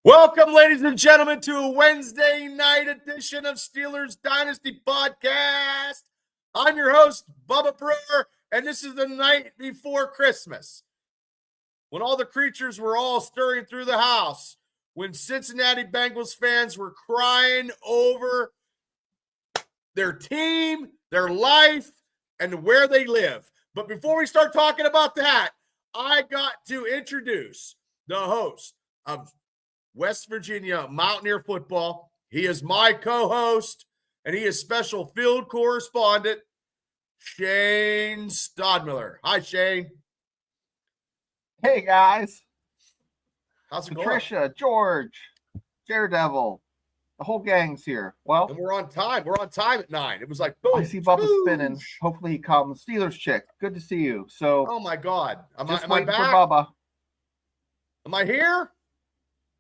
Welcome, ladies and gentlemen, to a Wednesday night edition of Steelers Dynasty Podcast. I'm your host, Bubba Brewer, and this is the night before Christmas, when all the creatures were all stirring through the house, when Cincinnati Bengals fans were crying over their team, their life, and where they live. But before we start talking about that, I got to introduce the host of West Virginia Mountaineer Football. He is my co-host, and he is special field correspondent, Shane Stodmiller. Hi, Shane. Hey, guys. How's it Patricia, going? George, Daredevil, the whole gang's here. Well, and we're on time. We're on time at 9. It was like, boom. I see Bubba spinning. Hopefully he comes. Steelers chick. Good to see you. So, oh, my God. Am I waiting back? for Bubba. Am I here?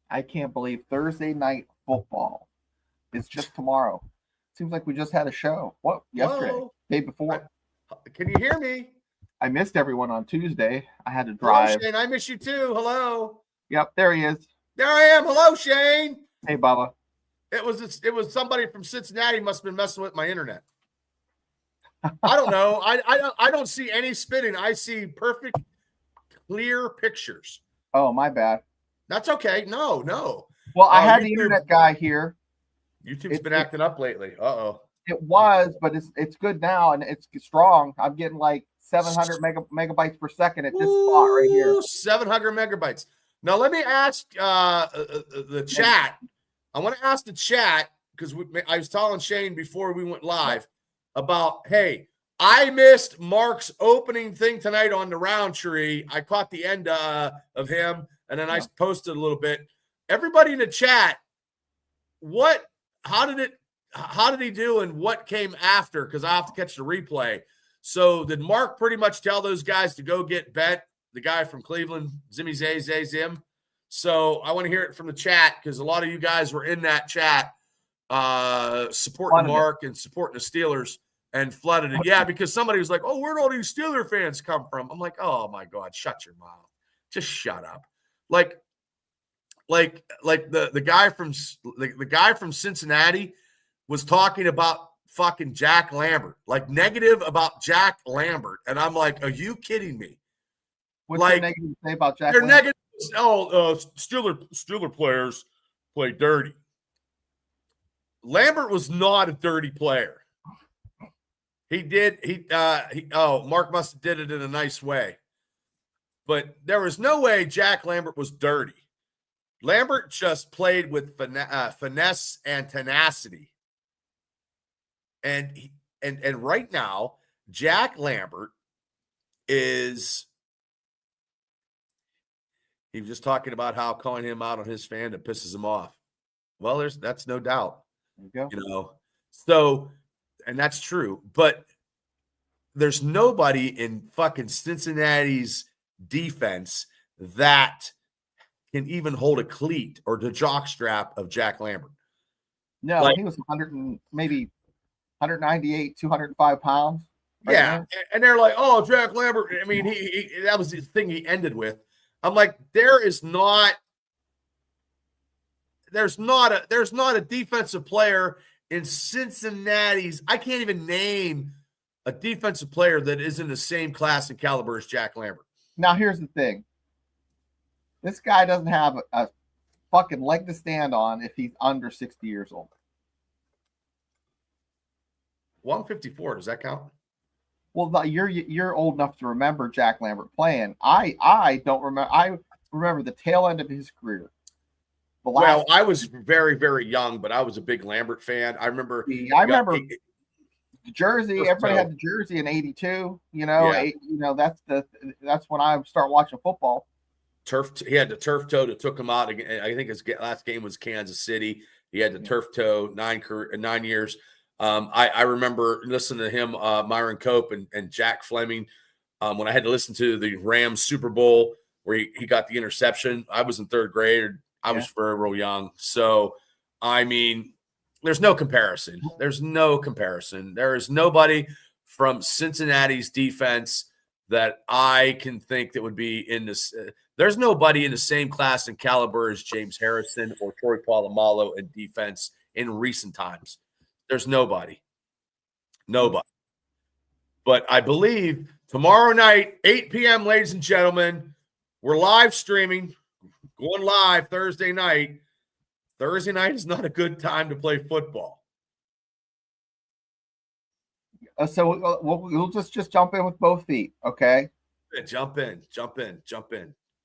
I can't believe Thursday night football. It's just tomorrow. Seems like we just had a show. What? Yesterday? Hello? Day before? Can you hear me? I missed everyone on Tuesday. I had to drive. Hello, Shane. I miss you too. Hello. Yep, there he is. There I am. Hello, Shane. Hey, Bubba. It was somebody from Cincinnati must have been messing with my internet. I don't know. I don't see any spinning. I see perfect, clear pictures. Oh, my bad. That's okay. No. Well, I had the internet guy here. YouTube's been acting up lately. Uh-oh. It was, but it's good now, and it's strong. I'm getting like 700 megabytes per second at this spot right here. 700 megabytes. Now, let me ask the chat. I want to ask the chat, because I was telling Shane before we went live about, hey, I missed Mark's opening thing tonight on the Roundtree. I caught the end of him, and then I posted a little bit. Everybody in the chat, how did he do and what came after? Because I have to catch the replay. So did Mark pretty much tell those guys to go get Bet, the guy from Cleveland, Zimmy Zim? So I want to hear it from the chat, because a lot of you guys were in that chat supporting Mark and supporting the Steelers and flooded it. Yeah, because somebody was like, oh, where'd all these Steeler fans come from? I'm like, oh, my God, shut your mouth. Just shut up. Like the guy from Cincinnati was talking about fucking Jack Lambert, like negative about Jack Lambert. And I'm like, are you kidding me? What's your negative to say about Jack Lambert? Negative. Steeler players play dirty. Lambert was not a dirty player. Mark must have did it in a nice way. But there was no way Jack Lambert was dirty. Lambert just played with finesse and tenacity. And right now, Jack Lambert is – he was just talking about how calling him out on his fandom pisses him off. Well, that's no doubt. There you go. So, and that's true. But there's nobody in fucking Cincinnati's defense that can even hold a cleat or the jockstrap of Jack Lambert. No, he was 198, 205 pounds. Yeah, and they're like, oh, Jack Lambert. I mean, he that was the thing he ended with. I'm like, there's not a defensive player in Cincinnati's. I can't even name a defensive player that is in the same class and caliber as Jack Lambert. Now, here's the thing. This guy doesn't have a fucking leg to stand on if he's under 60 years old. 154, does that count? Well, you're old enough to remember Jack Lambert playing. I don't remember. I remember the tail end of his career. I was very, very young, but I was a big Lambert fan. I remember the jersey. Everybody had the jersey in '82. That's when I start watching football. He had the turf toe that took him out. I think his last game was Kansas City. He had the turf toe 9 years. I remember listening to him, Myron Cope and Jack Fleming, when I had to listen to the Rams Super Bowl where he got the interception. I was in third grade. I was very real young. So, I mean, there's no comparison. There is nobody from Cincinnati's defense that I can think that would be in this. There's nobody in the same class and caliber as James Harrison or Troy Polamalu in defense in recent times. There's nobody. Nobody. But I believe tomorrow night, 8 p.m., ladies and gentlemen, we're live streaming, going live Thursday night. Thursday night is not a good time to play football. So we'll just jump in with both feet, okay? Yeah, jump in.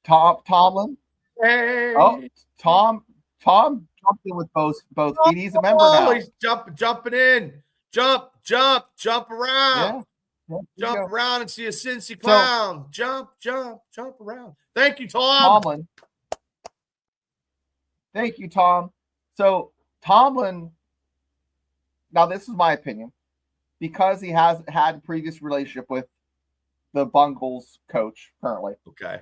Tomlin. Hey. Oh, Tom jumped in with both feet. He's a member now. He's jumping in. Jump around. Yeah. Jump around and see a Cincy clown. Jump around. Thank you, Tomlin. Thank you, Tom. So Tomlin, now this is my opinion, because he has had a previous relationship with the Bengals coach currently. Okay.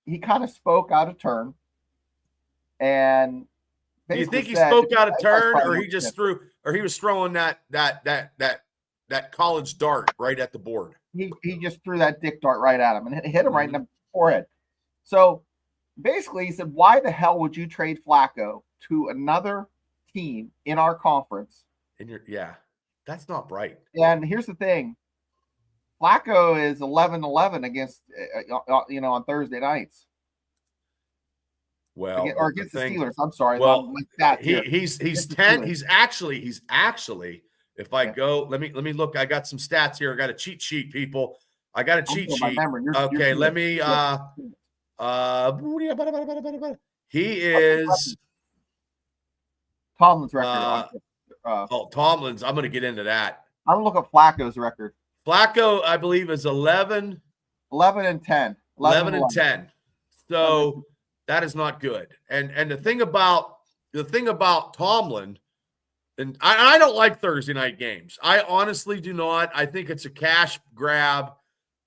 He kind of spoke out of turn. And do you think he spoke out of turn, or he just threw, or he was throwing that college dart right at the board? He just threw that dick dart right at him and hit him right in the forehead. So basically, he said, "Why the hell would you trade Flacco to another team in our conference?" That's not right. And here's the thing: Flacco is 11-11 against on Thursday nights. Well, or against the Steelers. I'm sorry. Well, he's 10. He's actually. If I go, let me look. I got some stats here. I got a cheat sheet, people. I got a cheat sheet. Okay, let me. He is Tomlin's record. Tomlin's. I'm going to get into that. I'm going to look up Flacco's record. Flacco, I believe, is 11 and 10. 11 and 10. So that is not good. And the thing about Tomlin, and I don't like Thursday night games. I honestly do not. I think it's a cash grab.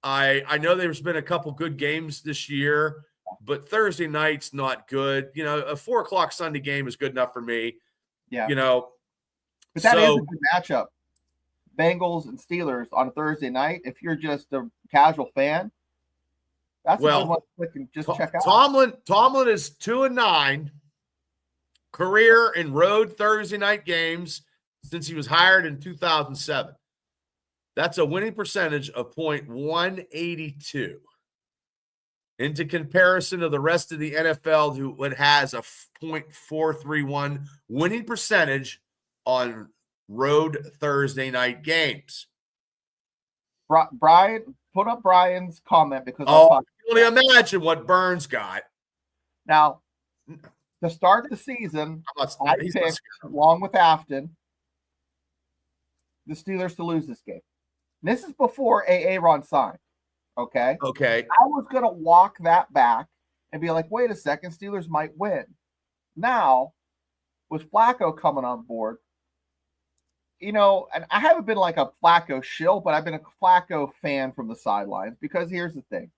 I know there's been a couple good games this year, but Thursday night's not good. A 4:00 Sunday game is good enough for me. Yeah. But that is a good matchup. Bengals and Steelers on a Thursday night. If you're just a casual fan, that's a good one to click and just check out. Tomlin is 2-9 career in road Thursday night games since he was hired in 2007. That's a winning percentage of .182. Into comparison of the rest of the NFL, who has a .431 winning percentage on road Thursday night games. Brian, put up Brian's comment because you can only imagine what Burns got. Now, to start the season, I picked, along with Afton, the Steelers to lose this game. And this is before Aaron signed. Okay. I was going to walk that back and be like, wait a second, Steelers might win. Now, with Flacco coming on board, and I haven't been like a Flacco shill, but I've been a Flacco fan from the sidelines because here's the thing.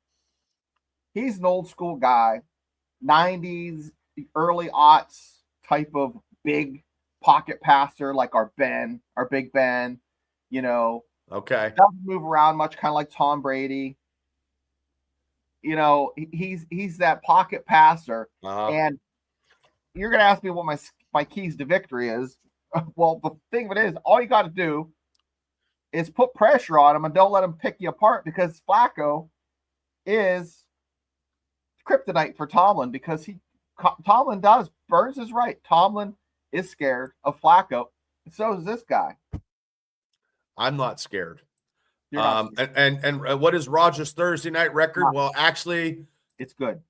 He's an old school guy, 90s, early aughts type of big pocket passer like our Big Ben, Okay. Doesn't move around much, kind of like Tom Brady. He's that pocket passer. And you're going to ask me what my keys to victory is. Well, the thing of it is, all you got to do is put pressure on him and don't let him pick you apart, because Flacco is kryptonite for Tomlin, because Tomlin does. Burns is right. Tomlin is scared of Flacco. And so is this guy. I'm not scared. And what is Rodgers' Thursday night record? Well, actually, it's good.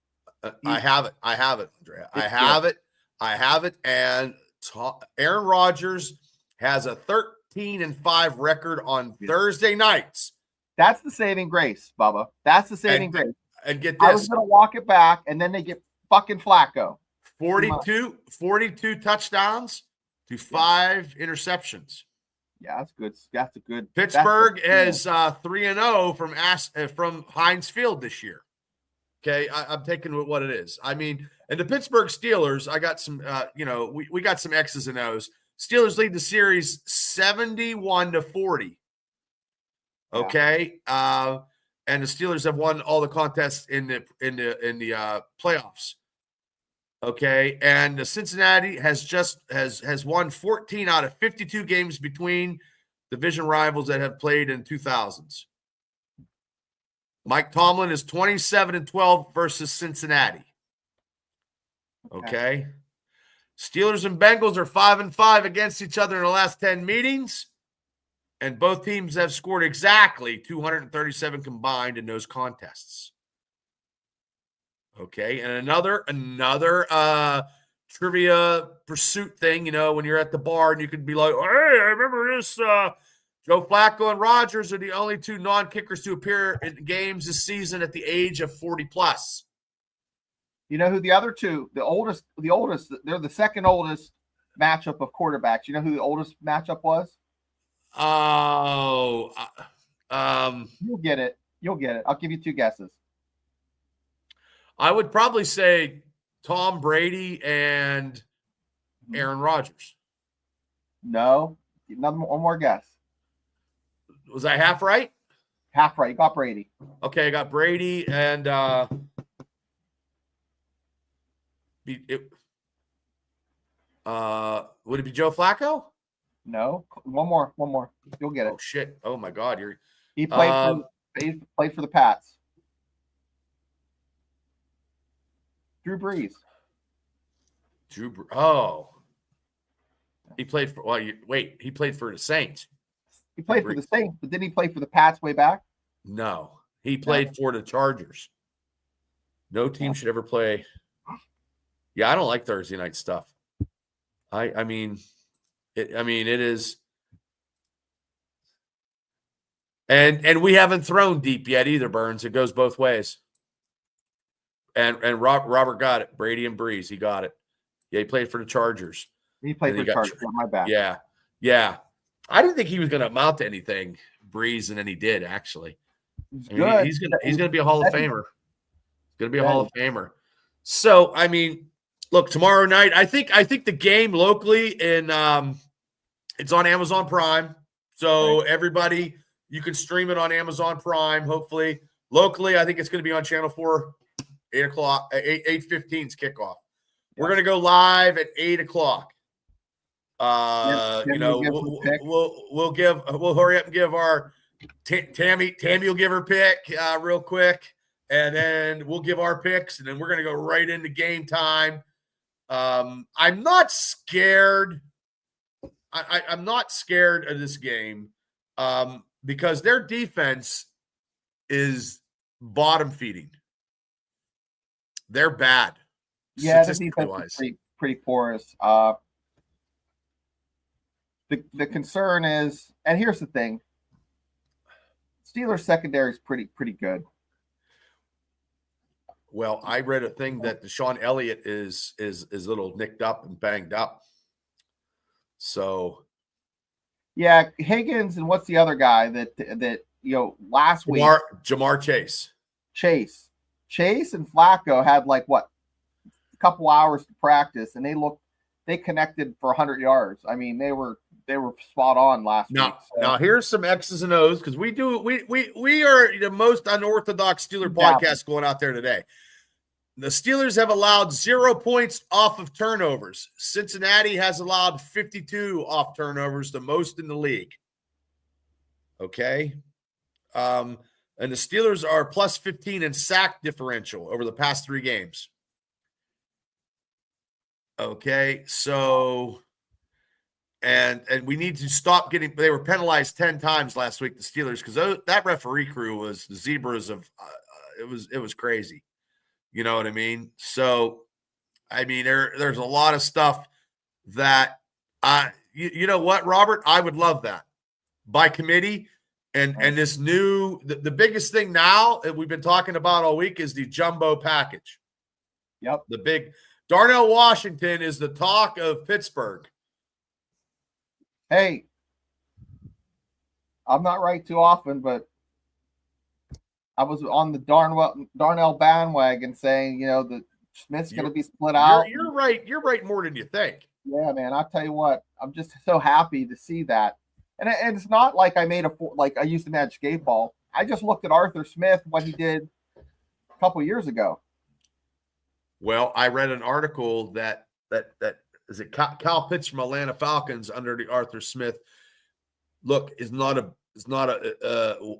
I have it, Andrea. I have it. And Aaron Rodgers has a 13-5 record on Thursday nights. That's the saving grace, Bubba. That's the saving grace. And get this. I was going to walk it back, and then they get fucking Flacco. 42 touchdowns to 5 interceptions. Yeah, that's good. That's a good. Pittsburgh is 3-0 from Heinz Field this year. Okay, I'm taking what it is. I mean, and the Pittsburgh Steelers, I got some, we got some X's and O's. Steelers lead the series 71-40. Okay, and the Steelers have won all the contests in the playoffs. Okay, and the Cincinnati has won 14 out of 52 games between division rivals that have played in 2000s. Mike Tomlin is 27-12 versus Cincinnati. Okay. Steelers and Bengals are 5-5 against each other in the last 10 meetings, and both teams have scored exactly 237 combined in those contests. Okay, and another trivia pursuit thing, when you're at the bar and you could be like, hey, I remember this. Joe Flacco and Rodgers are the only two non-kickers to appear in games this season at the age of 40+. You know who the other two, the oldest, they're the second oldest matchup of quarterbacks. You know who the oldest matchup was? Oh, You'll get it. I'll give you two guesses. I would probably say Tom Brady and Aaron Rodgers. No, one more guess. Was I half right? Half right. You got Brady. Okay, I got Brady and would it be Joe Flacco? No, one more. You'll get it. Oh shit! Oh my God, he played for the Pats. Drew Brees. Oh, he played for. Well, he played for the Saints. He played for the Saints, but didn't he play for the Pats way back? No, he played for the Chargers. No team should ever play. Yeah, I don't like Thursday night stuff. I mean, it is, and we haven't thrown deep yet either, Burns. It goes both ways. And Robert got it. Brady and Breeze, he got it. Yeah, he played for the Chargers. He played for the Chargers. My bad. Yeah. I didn't think he was going to amount to anything, Breeze, and then he did actually. He's going to be a Hall of Famer. He's going to be a Hall of Famer. So I mean, look, tomorrow night, I think the game locally it's on Amazon Prime. So everybody, you can stream it on Amazon Prime. Hopefully, locally, I think it's going to be on Channel 4. 8:00, 8:15's kickoff. We're going to go live at 8:00. We'll hurry up and give our Tammy will give her pick real quick, and then we'll give our picks, and then we're going to go right into game time. I'm not scared. I'm not scared of this game because their defense is bottom feeding. They're bad. Yeah, the defense is pretty porous. The concern is, and here's the thing: Steelers secondary is pretty good. Well, I read a thing that Deshaun Elliott is a little nicked up and banged up. So, yeah, Higgins and what's the other guy that last week? Jamar Chase. Chase and Flacco had a couple hours to practice, and they connected for 100 yards. I mean, they were spot on last week. So. Now here's some X's and O's because we are the most unorthodox Steeler podcast going out there today. The Steelers have allowed 0 points off of turnovers. Cincinnati has allowed 52 off turnovers, the most in the league. Okay. And the Steelers are plus 15 in sack differential over the past 3 games. Okay, so and we need to stop getting. They were penalized 10 times last week, the Steelers, because that referee crew was the zebras of. It was crazy. You know what I mean? So, I mean, there's a lot of stuff that you know what, Robert? I would love that by committee. And this new, the biggest thing now that we've been talking about all week is the jumbo package. Yep. The big Darnell Washington is the talk of Pittsburgh. Hey, I'm not right too often, but I was on the Darnell bandwagon saying, that Smith's going to be split out. You're right. You're right more than you think. Yeah, man. I'll tell you what, I'm just so happy to see that. And it's not like I made I used to manage skate ball. I just looked at Arthur Smith, what he did a couple years ago. Well, I read an article that is it Kyle Pitts from Atlanta Falcons under the Arthur Smith. Look,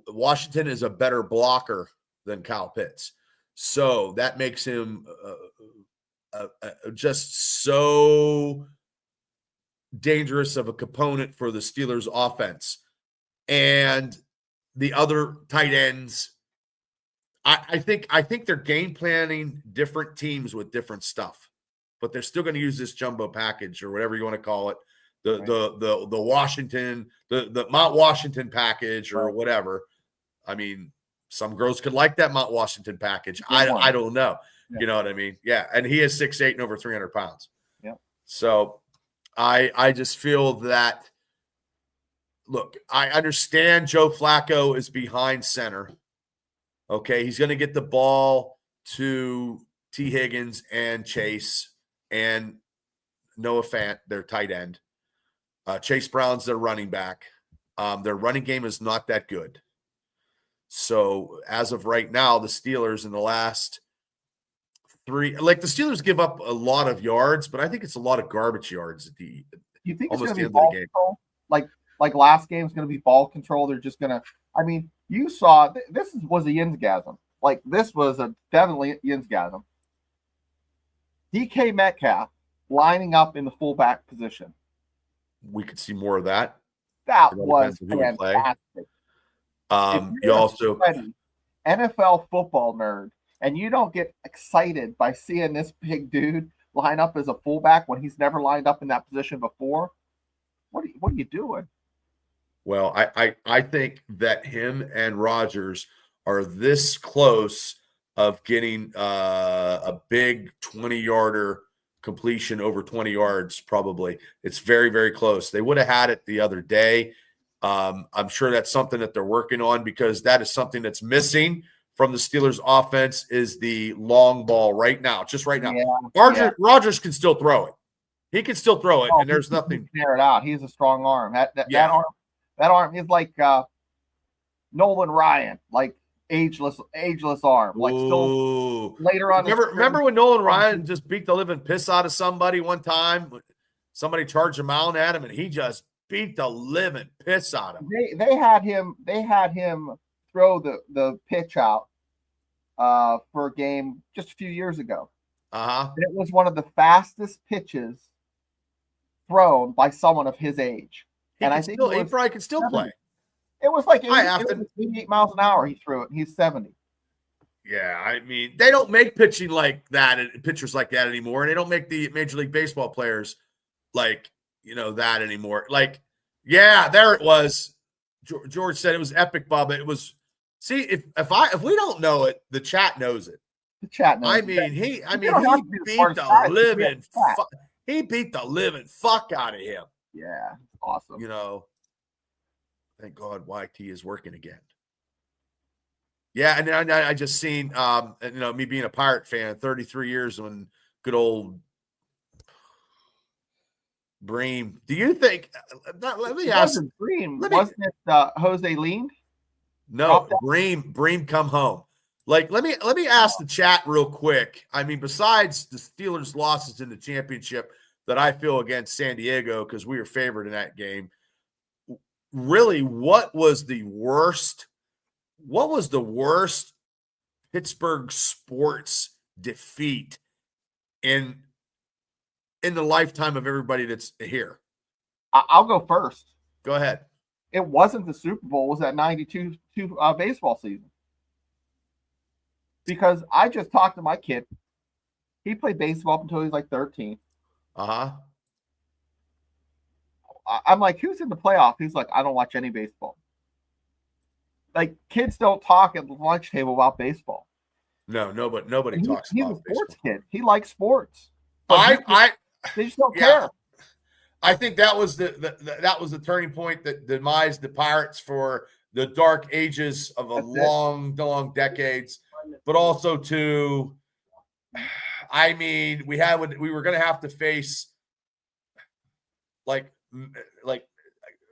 Washington is a better blocker than Kyle Pitts, so that makes him just so dangerous of a component for the Steelers' offense. And the other tight ends, I think they're game planning different teams with different stuff, but they're still going to use this jumbo package or whatever you want to call it, the Washington, the Mount Washington package or whatever. I mean, some girls could like that Mount Washington package. I don't know. Yeah. You know what I mean? Yeah, and he is 6'8" and over 300 pounds. Yeah. So I just feel that. Look, I understand Joe Flacco is behind center. Okay, he's going to get the ball to T. Higgins and Chase and Noah Fant, their tight end. Chase Brown's their running back. Their running game is not that good. So as of right now, the Steelers in the last three, the Steelers give up a lot of yards, but I think it's a lot of garbage yards at the you think almost it's going to be ball control? Like last game is going to be ball control. They're just going to. I mean, you saw this was a Yinsgasm. Like this was definitely Yinsgasm. DK Metcalf lining up in the fullback position. We could see more of that. That was fantastic. You also NFL football nerd, and you don't get excited by seeing this big dude line up as a fullback when he's never lined up in that position before. What are you doing? Well, I think that him and Rodgers are this close of getting a big 20-yarder completion over 20 yards, probably. It's very, very close. They would have had it the other day. I'm sure that's something that they're working on because that is something that's missing from the Steelers' offense is the long ball right now, just right now. Yeah, Rodgers can still throw it. He can still throw it, and there's nothing. Tear it out. He has a strong arm. That arm is like Nolan Ryan, like ageless arm. Like still later on. Remember when Nolan Ryan just beat the living piss out of somebody one time? Somebody charged a mound at him, and he just beat the living piss out of him. They had him throw the pitch out for a game just a few years ago. It was one of the fastest pitches thrown by someone of his age. He probably can still play. It was like 88 miles an hour he threw it, and he's 70. Yeah, I mean, they don't make pitchers like that anymore, and they don't make the Major League Baseball players like, that anymore. Like, yeah, there it was. George said it was epic, Bubba. It was. See, if we don't know it, the chat knows it. The chat knows. He beat the living fuck out of him. Yeah, awesome. Thank God YT is working again. Yeah, and I just seen, me being a Pirate fan, 33 years when good old Bream. Do you think? Let me ask. Bream. Wasn't it Jose Lean? No, Bream come home. Like, let me ask the chat real quick. I mean, besides the Steelers' losses in the championship that I feel against San Diego because we were favored in that game, really, what was the worst Pittsburgh sports defeat in the lifetime of everybody that's here? I'll go first. Go ahead. It wasn't the Super Bowl. It was that 92 baseball season. Because I just talked to my kid. He played baseball up until he was like 13. I'm like, who's in the playoff? He's like, I don't watch any baseball. Like, kids don't talk at the lunch table about baseball. No, nobody talks about baseball. He's a sports kid. He likes sports. They just don't care. I think that was the turning point that demised the Pirates for the dark ages of long decades, but also I mean, we were going to have to face like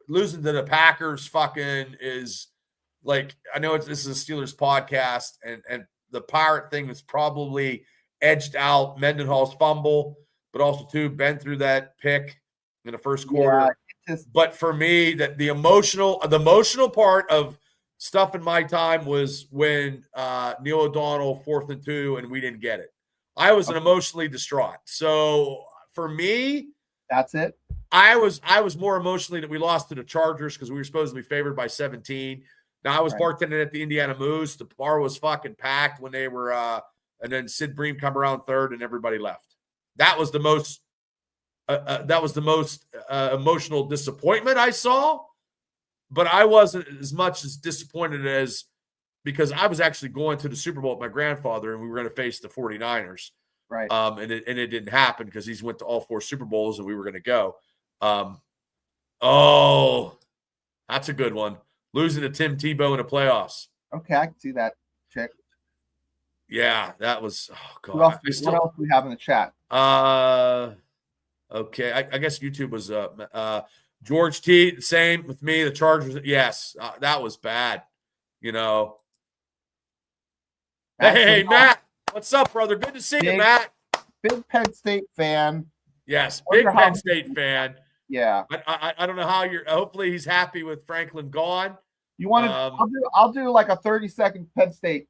losing to the Packers fucking is like, I know this is a Steelers podcast, and the Pirate thing was probably edged out Mendenhall's fumble, but also too been through that pick in the first quarter. But for me, that the emotional part of stuff in my time was when Neil O'Donnell 4th and 2 and we didn't get it. I was emotionally distraught. So for me, that's it. I was more emotionally that we lost to the Chargers because we were supposed to be favored by 17. Now I was bartending at the Indiana Moose. The bar was fucking packed when they were and then Sid Bream come around third and everybody left. That was the most emotional disappointment I saw, but I wasn't as much as disappointed as because I was actually going to the Super Bowl with my grandfather and we were going to face the 49ers. Right. And it didn't happen because he's went to all 4 Super Bowls and we were going to go. Oh, that's a good one. Losing to Tim Tebow in the playoffs. Okay, I can see that. Check. Yeah, that was. Oh God. What else do we have in the chat? Okay, I guess YouTube was George T. Same with me. The Chargers. Yes, that was bad. You know. Hey, Matt. What's up, brother? Good to see you, Matt. Big Penn State fan. Yes, big Penn State fan. Yeah. I don't know how you're. Hopefully, he's happy with Franklin gone. You want to? I'll do like a 30-second Penn State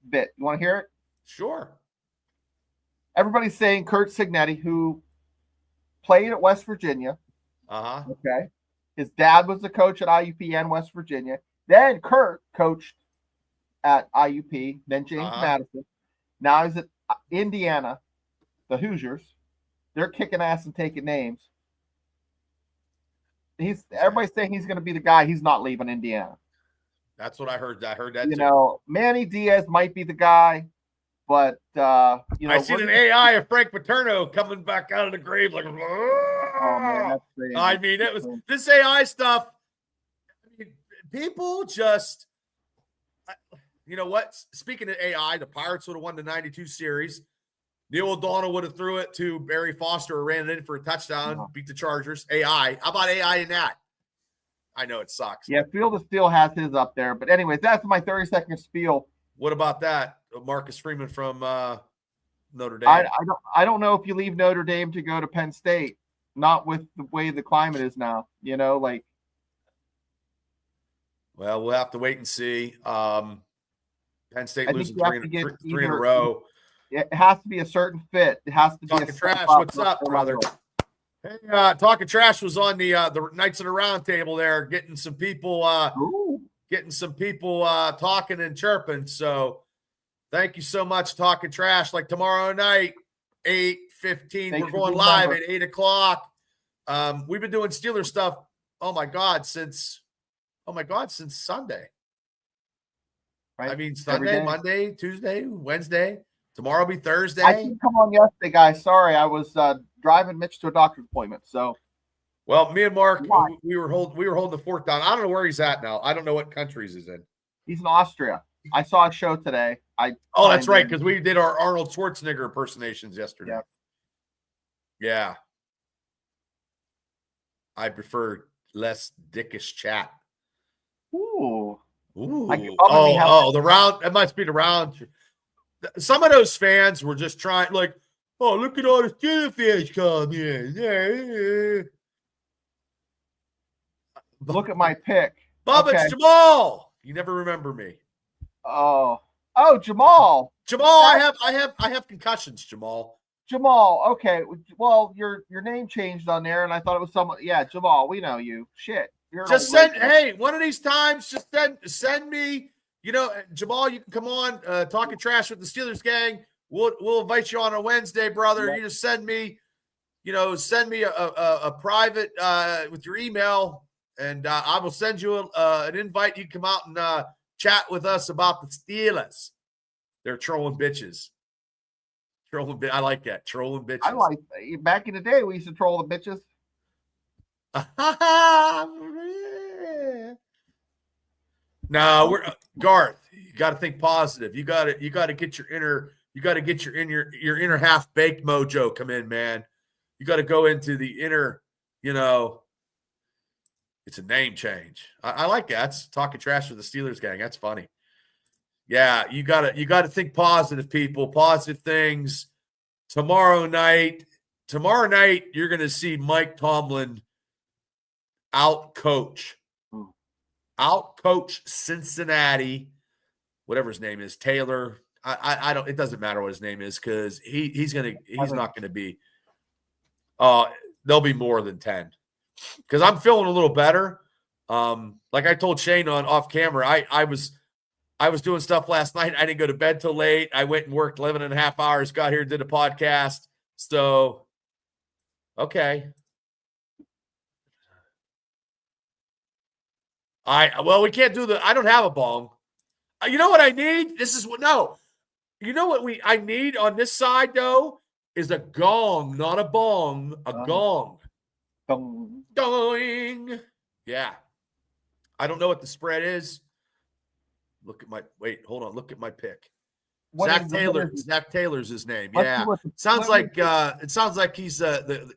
bit. You want to hear it? Sure. Everybody's saying Kurt Signetti, who played at West Virginia. Okay. His dad was the coach at IUP and West Virginia. Then Kurt coached at IUP. Then James Madison. Now he's at Indiana, the Hoosiers. They're kicking ass and taking names. Everybody's saying he's going to be the guy. He's not leaving Indiana. That's what I heard. I heard that. You know, Manny Diaz might be the guy, but I seen an AI of Frank Paterno coming back out of the grave like. Oh man, that's crazy. I mean, it was this AI stuff. I mean, people just, you know what? Speaking of AI, the Pirates would have won the '92 series. Neil O'Donnell would have threw it to Barry Foster or ran it in for a touchdown, beat the Chargers. AI. How about AI in that? I know it sucks. Yeah, Field of Steel has his up there. But anyways, that's my 30-second spiel. What about that? Marcus Freeman from Notre Dame. I don't know if you leave Notre Dame to go to Penn State, not with the way the climate is now. You know, like. Well, we'll have to wait and see. Penn State losing three in a row. It has to be a certain fit. It has to be Talking Trash. What's up, brother? Hey, Talking Trash was on the Knights of the Round Table there, getting some people talking and chirping. So thank you so much, Talking Trash. Like tomorrow night, 8:15, we're going live at 8:00. We've been doing Steelers stuff. Oh my God, since Sunday. Right? I mean, Sunday, Monday, Tuesday, Wednesday. Tomorrow will be Thursday. I didn't come on yesterday, guys. Sorry, I was driving Mitch to a doctor's appointment. So, well, me and Mark, we were holding the fort down. I don't know where he's at now. I don't know what countries he's in. He's in Austria. I saw a show today. That's right, because we did our Arnold Schwarzenegger impersonations yesterday. Yeah. I prefer less dickish chat. Ooh. The round. It must be the round. Some of those fans were just trying, like, oh, look at all the Steelers fans come in. Yeah. Look at my pick. Bubba, it's Jamal. You never remember me. Oh, Jamal. Jamal, I have concussions, Jamal. Jamal. Okay. Well, your name changed on there, and I thought it was someone. Yeah, Jamal. We know you. Shit. Just send. Hey, one of these times, just send me. You know, Jamal, you can come on Talking Trash with the Steelers gang. We'll invite you on a Wednesday, brother. Yeah. You just send me a private with your email, and I will send you an invite. You can come out and chat with us about the Steelers. They're trolling bitches. I like that. Trolling bitches. I like that. Back in the day, we used to troll the bitches. No, we're Garth. You got to think positive. You got to get your inner half baked mojo come in, man. You got to go into the inner, It's a name change. I like that. That's talking trash to the Steelers gang. That's funny. Yeah, you gotta think positive, people. Positive things. Tomorrow night, you're gonna see Mike Tomlin out-coach Cincinnati, whatever his name is, Taylor. I don't. It doesn't matter what his name is because he's not gonna be. There'll be more than 10 because I'm feeling a little better. Like I told Shane on off camera, I was doing stuff last night. I didn't go to bed till late. I went and worked 11 and a half hours, got here, did a podcast. So, okay. We can't do I don't have a bong. You know what I need? You know what I need on this side though is a gong, not a bong, a gong. Dong. Doing. Yeah. I don't know what the spread is. Look at my pick. Zach Taylor. Zach Taylor's his name. Yeah. Sounds like he's the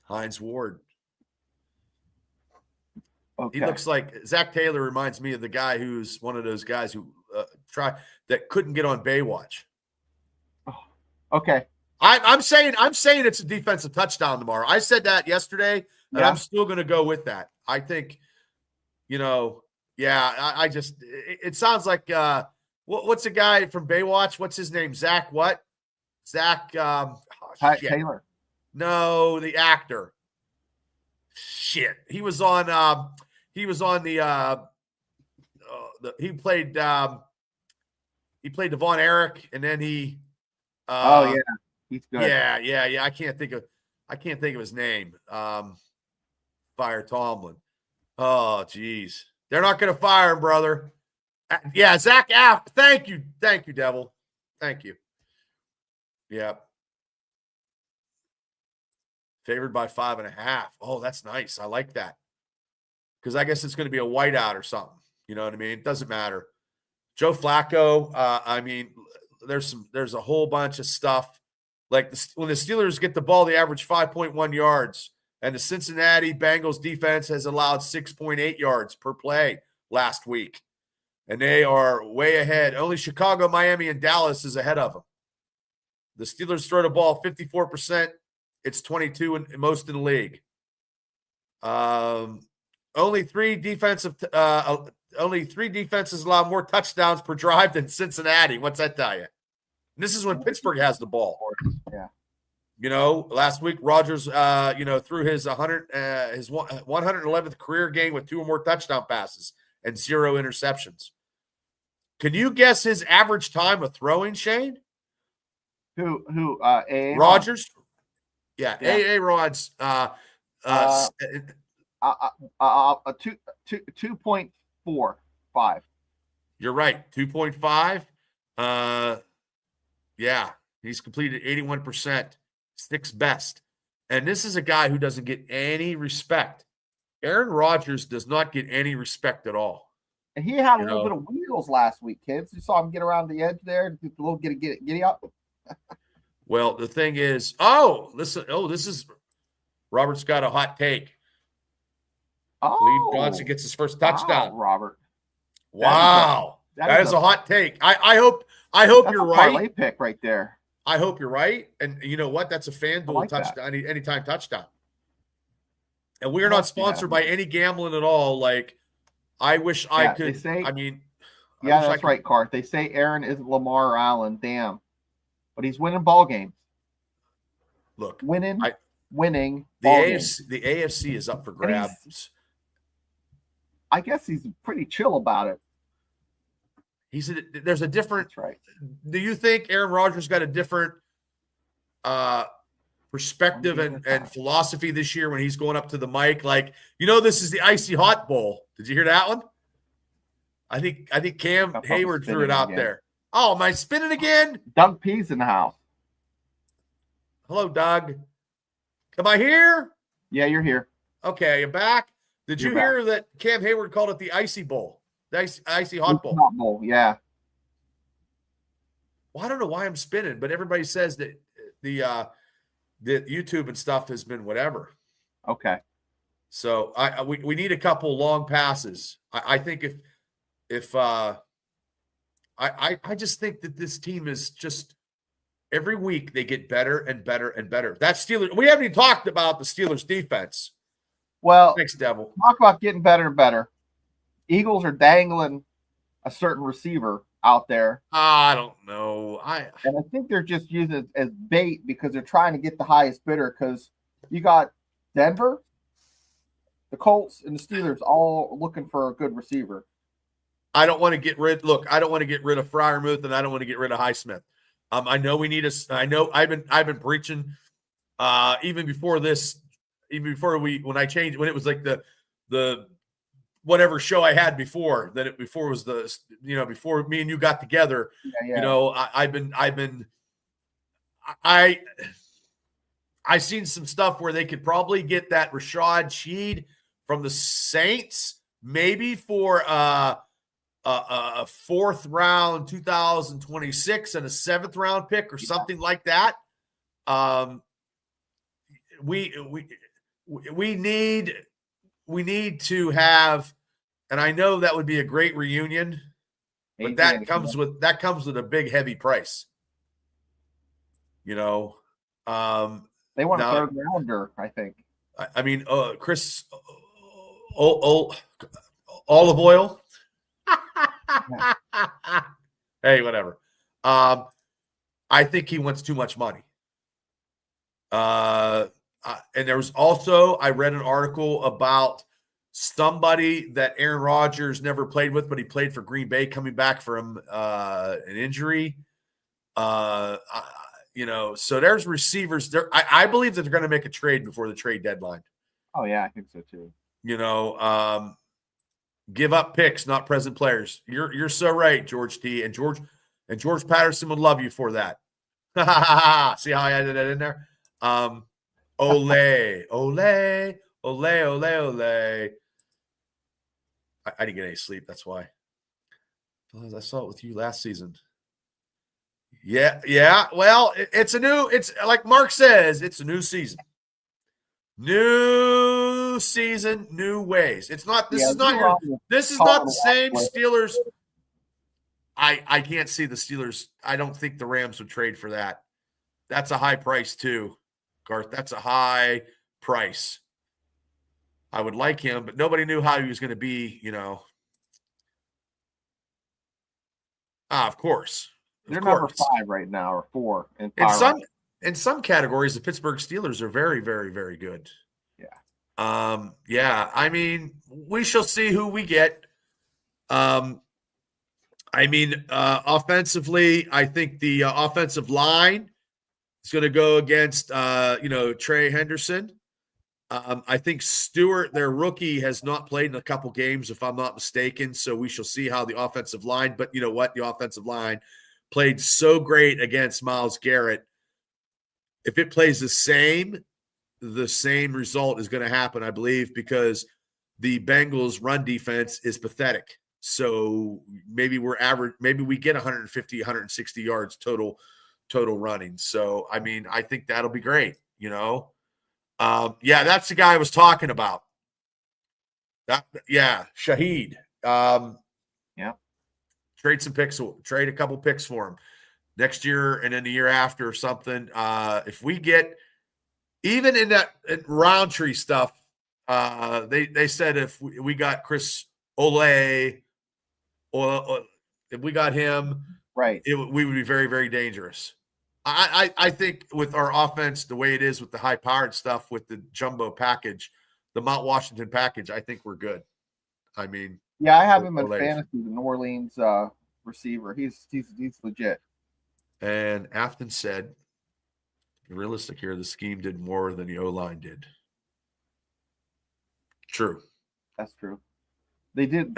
Hines Ward. Okay. He looks like Zach Taylor reminds me of the guy who's one of those guys who that couldn't get on Baywatch. Oh, okay. I'm saying it's a defensive touchdown tomorrow. I said that yesterday, and I'm still going to go with that. I think, I just it sounds like what's the guy from Baywatch? What's his name? Zach what? Zach Taylor. No, the actor. Shit. He was on the he played Devon Eric, and then he he's good. Yeah. I can't think of his name. Fire Tomlin. Oh, geez. They're not going to fire him, brother. Yeah, Zach Aft. Thank you, Devil. Thank you. Yeah. Favored by 5.5. Oh, that's nice. I like that. Because I guess it's going to be a whiteout or something. You know what I mean? It doesn't matter. Joe Flacco, there's a whole bunch of stuff. Like when the Steelers get the ball, they average 5.1 yards. And the Cincinnati Bengals defense has allowed 6.8 yards per play last week. And they are way ahead. Only Chicago, Miami, and Dallas is ahead of them. The Steelers throw the ball 54%. It's 22 and most in the league. Only three defenses allow more touchdowns per drive than Cincinnati. What's that tell you? And this is when Pittsburgh has the ball. Yeah. Last week Rodgers, threw his 111th career game with 2 or more touchdown passes and 0 interceptions. Can you guess his average time of throwing, Shane? Who? Rodgers. Yeah. A. Rod's. 2.45. You're right. 2.5. Yeah. He's completed 81%. 6th best. And this is a guy who doesn't get any respect. Aaron Rodgers does not get any respect at all. And he had a little bit of wheels last week, kids. You saw him get around the edge there, a little giddy up. Well, the thing is, this is Robert's got a hot take. Cleve Johnson gets his first touchdown. Wow, Robert. Wow. That is a hot take. I hope you're right. Parlay pick right there. I hope you're right. And you know what? That's a FanDuel touchdown, anytime touchdown. And we are not sponsored by any gambling at all. Like, I wish I could. That's right, Cart. They say Aaron isn't Lamar or Allen. Damn. But he's winning ball games. Look. Winning The AFC is up for grabs. I guess he's pretty chill about it. There's a different. That's right. Do you think Aaron Rodgers got a different perspective and philosophy this year when he's going up to the mic? Like, this is the Icy Hot Bowl. Did you hear that one? I think Cam Hayward threw it out there. Oh, am I spinning again? Doug P's in the house. Hello, Doug. Am I here? Yeah, you're here. Okay, you're back. Did you hear that Cam Hayward called it the Icy Bowl? The Icy Hot Bowl. Hot Bowl, yeah. Well, I don't know why I'm spinning, but everybody says that the YouTube and stuff has been whatever. Okay. So we need a couple long passes. I think if I just think that this team is just every week they get better and better and better. That Steelers, we haven't even talked about the Steelers defense. Well, thanks, Devil. Talk about getting better and better. Eagles are dangling a certain receiver out there. I don't know. And I think they're just using it as bait because they're trying to get the highest bidder, because you got Denver, the Colts, and the Steelers all looking for a good receiver. I don't want to get rid. Look, I don't want to get rid of Freiermuth, and I don't want to get rid of Highsmith. I know we need a. I know I've been preaching even before this, even before when I changed, when it was like the whatever show I had before that. Before it was the before me and you got together. Yeah. I seen some stuff where they could probably get that Rashad Sheed from the Saints, maybe for a 4th round 2026 and a 7th round pick or something like that. We need to have, and I know that would be a great reunion, but that comes with a big heavy price. They want a 3rd rounder, I think. I mean, Chris Olive Oil. Hey, whatever. I think he wants too much money. And there was also, I read an article about somebody that Aaron Rodgers never played with, but he played for Green Bay coming back from an injury. So there's receivers there. I believe that they're going to make a trade before the trade deadline. Oh yeah, I think so too. Give up picks, not present players. You're so right, George T. And George Patterson would love you for that. See how I added that in there? Ole. I didn't get any sleep. That's why. I saw it with you last season. Yeah. Well, it's like Mark says, it's a new season. New season, new ways. This is not the same Steelers. I can't see the Steelers. I don't think the Rams would trade for that. That's a high price too, Garth. That's a high price. I would like him, but nobody knew how he was going to be, Of course. They're number 5 right now, or 4. In some categories, the Pittsburgh Steelers are very, very, very good. Yeah. I mean, we shall see who we get. Offensively, I think the offensive line is going to go against, Trey Henderson. I think Stewart, their rookie, has not played in a couple games, if I'm not mistaken. So we shall see how the offensive line, but you know what? The offensive line played so great against Myles Garrett. If it plays the same result is going to happen, I believe, because the Bengals' run defense is pathetic. So maybe maybe we get 150, 160 yards total running. So, I mean, I think that'll be great, that's the guy I was talking about. Shaheed. Trade a couple picks for him next year and then the year after or something. If we get even in that Roundtree stuff, they said if we got Chris Olay or if we got him, right, we would be very, very dangerous. I think with our offense, the way it is with the high-powered stuff, with the jumbo package, the Mount Washington package, I think we're good. I mean, I have him in fantasy, the New Orleans receiver. He's legit. And Afton said, realistic here, the scheme did more than the O-line did. True. That's true. They did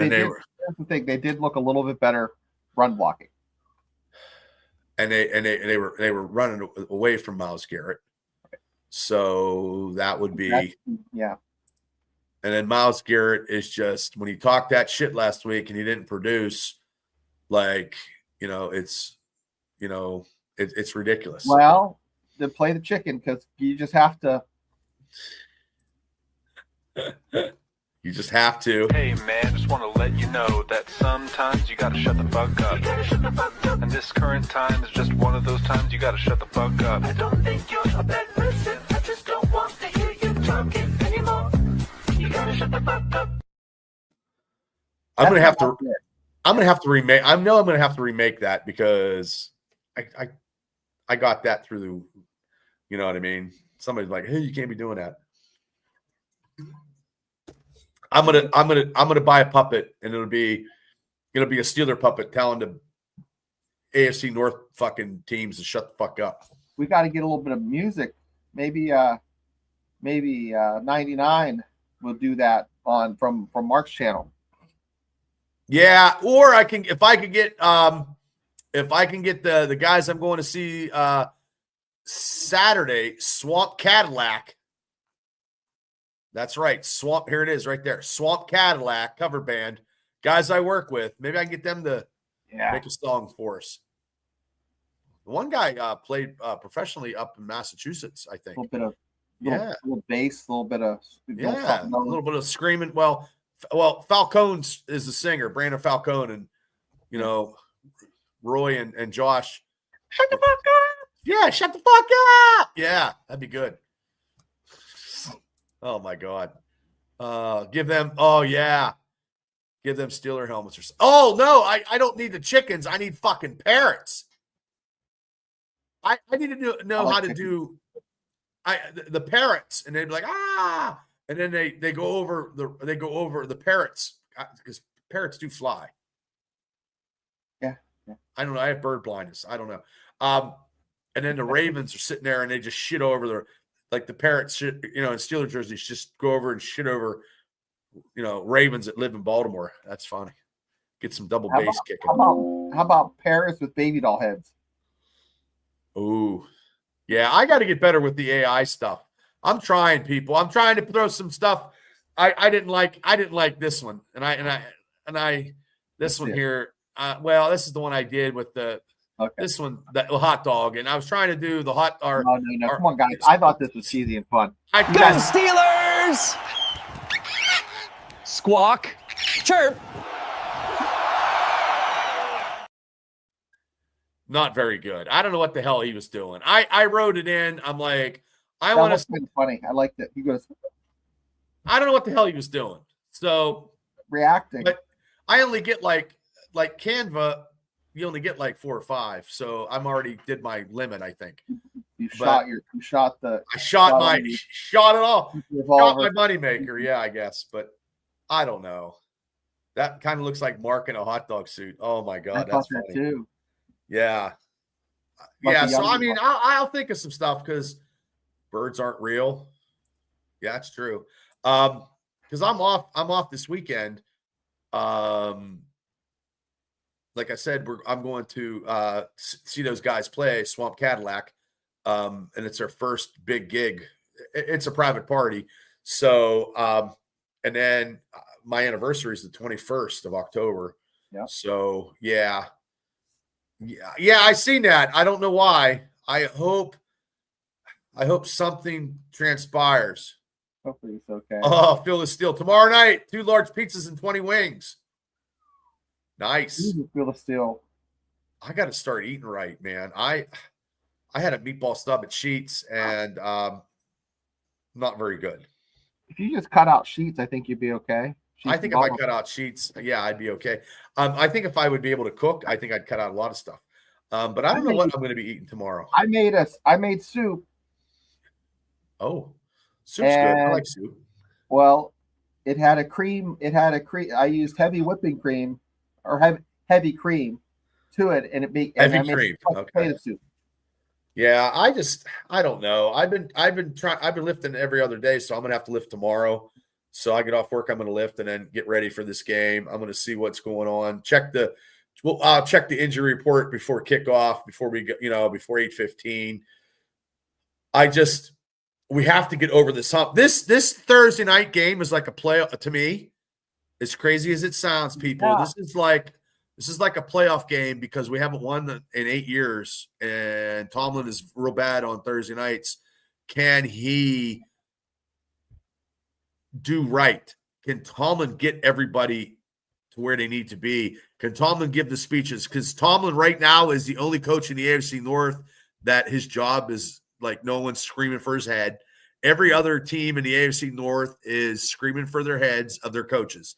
look a little bit better run blocking. And they were running away from Myles Garrett. So that would be And then Myles Garrett is just, when he talked that shit last week and he didn't produce, it's ridiculous. Well, to play the chicken, because you just have to You just have to. Hey man, just want to let you know that sometimes you gotta shut the fuck up. And this current time is just one of those times you gotta shut the fuck up. I don't think you're a bad person. I just don't want to hear you talking anymore. You gotta shut the fuck up. I'm gonna have to remake. I know I'm gonna have to remake that because I got that through. You know what I mean? Somebody's like, "Hey, you can't be doing that." I'm gonna buy a puppet, and it'll be a Steeler puppet telling the AFC North fucking teams to shut the fuck up. We got to get a little bit of music. Maybe 99 will do that from Mark's channel. Yeah, or if I can get the guys I'm going to see Saturday, Swamp Cadillac. That's right. Here it is right there. Swamp Cadillac cover band. Guys I work with. Maybe I can get them to make a song for us. One guy played professionally up in Massachusetts, I think. A little bass, a little bit of a little bit of screaming. Well, Falcone's is the singer, Brandon Falcone, and Roy and Josh. Shut the fuck up. Yeah, shut the fuck up. Yeah, that'd be good. Oh my God. Give them Steeler helmets or something. Oh no, I don't need the chickens. I need fucking parrots. I need to know how to do the parrots, and they'd be like, and then they go over the parrots because parrots do fly. Yeah. I don't know. I have bird blindness. I don't know. And then the Ravens are sitting there and they just shit over the parrots shit, in Steeler jerseys, just go over and shit over, Ravens that live in Baltimore. That's funny. Get some double bass kicking. How about parrots with baby doll heads? Ooh. Yeah, I got to get better with the AI stuff. I'm trying, people. I'm trying to throw some stuff. I didn't like this one. This one here. This is the one I did with this one, the hot dog, and I was trying to do the hot. No, come on, guys! I thought this was cheesy and fun. Go Steelers! Squawk, chirp. Not very good. I don't know what the hell he was doing. I wrote it in. I'm like, I want to. Kind of funny. I liked it. He goes. I don't know what the hell he was doing. So reacting. But I only get like Canva. You only get like 4 or 5, so I'm already did my limit. I think I shot it all. Shot my moneymaker, yeah, I guess. But I don't know. That kind of looks like Mark in a hot dog suit. Oh my God, that's funny too. Yeah, yeah. So I mean, I'll think of some stuff because birds aren't real. Yeah, that's true. Because I'm off this weekend. Like I said, I'm going to see those guys play Swamp Cadillac, and it's their first big gig. It's a private party. So, and then my anniversary is the 21st of October. Yeah. So, yeah, I seen that. I don't know why. I hope something transpires. Hopefully it's okay. Oh, feel the steel. Tomorrow night, 2 large pizzas and 20 wings. Nice. Feel the steel. I got to start eating right, man. I had a meatball stub at Sheets and not very good. If you just cut out Sheets, I think you'd be okay. I think if I cut out Sheets, yeah, I'd be okay. I think if I would be able to cook, I think I'd cut out a lot of stuff. But I don't know what I'm going to be eating tomorrow. I made soup. Oh, soup's good. I like soup. Well, it had a cream. I used heavy whipping cream. Or heavy cream to it, and heavy cream. Potato soup. Yeah, I don't know. I've been lifting every other day, so I'm gonna have to lift tomorrow. So I get off work, I'm gonna lift and then get ready for this game. I'm gonna see what's going on. I'll check the injury report before kickoff, before we go, before 8:15. We have to get over this hump. This Thursday night game is like a playoff to me. As crazy as it sounds, people, This is like a playoff game because we haven't won in 8 years, and Tomlin is real bad on Thursday nights. Can he do right? Can Tomlin get everybody to where they need to be? Can Tomlin give the speeches? Because Tomlin right now is the only coach in the AFC North that his job is like no one's screaming for his head. Every other team in the AFC North is screaming for their heads of their coaches.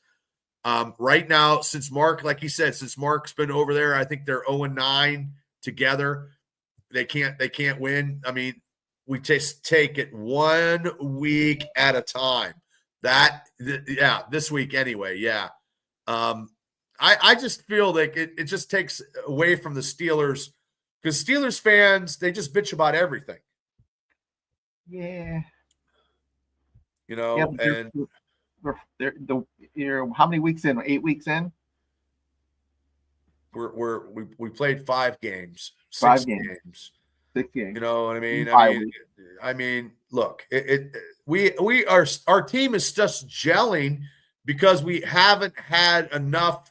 Right now, since Mark, like he said, since Mark's been over there, I think they're 0-9 together. They can't win. I mean, we just take it 1 week at a time. This week anyway. Yeah. I just feel like it just takes away from the Steelers, because Steelers fans, they just bitch about everything. Yeah. You know, yeah, they're how many weeks in? 8 weeks in? We played 5 games. 6 games. 6 games. You know what I mean? Weeks. I mean, look, our team is just gelling because we haven't had enough.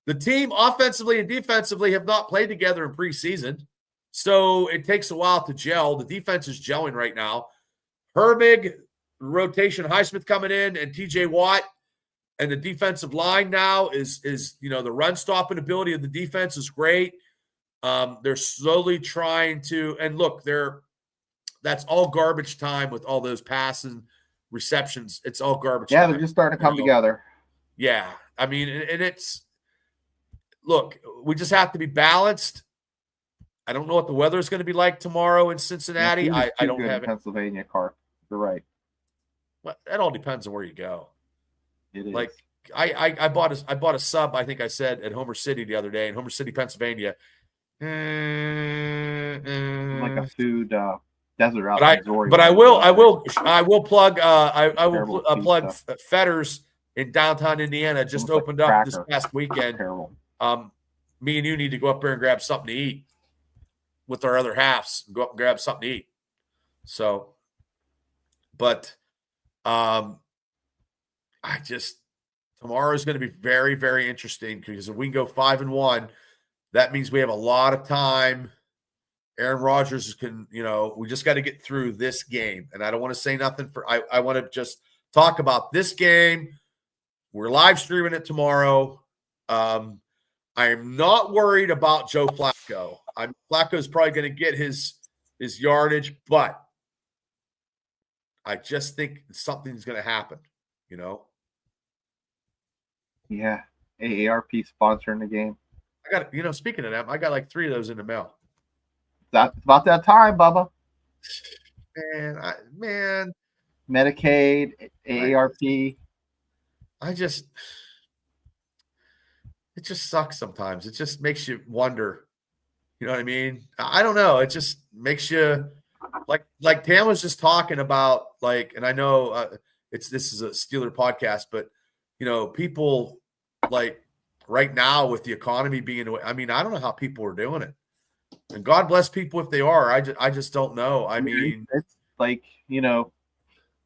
The team offensively and defensively have not played together in preseason. So it takes a while to gel. The defense is gelling right now. Herbig, rotation, Highsmith coming in, and TJ Watt, and the defensive line now is the run stopping ability of the defense is great. They're slowly trying to, and look, that's all garbage time with all those passing receptions. It's all garbage time. They're just starting to come together. Yeah. I mean, and look, we just have to be balanced. I don't know what the weather is going to be like tomorrow in Cincinnati. I don't have it. Pennsylvania car. You're right. Well, that all depends on where you go. It is. Like I bought a sub, I think I said, at Homer City the other day, in Homer City, Pennsylvania. Like a food desert out but Missouri. I will plug plug Fetters in downtown Indiana. Just opened up this past weekend. Me and you need to go up there and grab something to eat with our other halves. Go up and grab something to eat. So, but tomorrow is going to be very, very interesting, because if we can go 5-1, that means we have a lot of time. Aaron Rodgers we just got to get through this game. And I don't want to say nothing I want to just talk about this game. We're live streaming it tomorrow. I am not worried about Joe Flacco. Flacco's probably going to get his yardage, but I just think something's going to happen, Yeah. AARP sponsoring the game. I got, speaking of that, I got like 3 of those in the mail. That's about that time, Bubba. Man. Medicaid, AARP. It just sucks sometimes. It just makes you wonder. You know what I mean? I don't know. It just makes you like Tam was just talking about, and I know this is a Steeler podcast, but people like right now with the economy being away. I mean, I don't know how people are doing it. And God bless people if they are. I just don't know. I mean, it's like,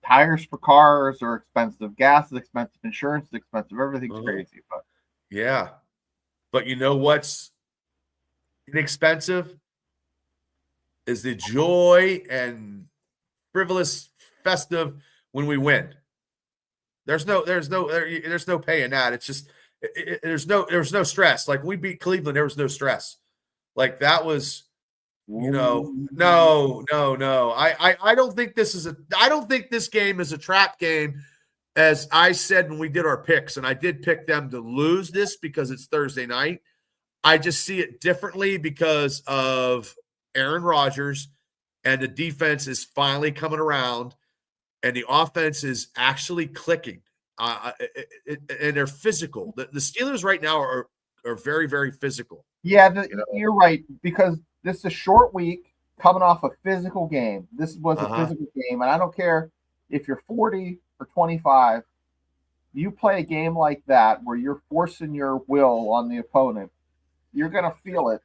tires for cars are expensive, gas is expensive, insurance is expensive, everything's crazy. But yeah. But you know what's inexpensive is the joy and frivolous festive when we win. There's no paying that. It's just there's no stress. Like we beat Cleveland, there was no stress. Like that was, no. I don't think this game is a trap game, as I said when we did our picks, and I did pick them to lose this because it's Thursday night. I just see it differently because of Aaron Rodgers, and the defense is finally coming around, and the offense is actually clicking. And they're physical. The Steelers right now are very, very physical. Yeah, you're right, because this is a short week coming off a physical game. This was a physical game, and I don't care if you're 40 or 25. You play a game like that where you're forcing your will on the opponent, you're going to feel it.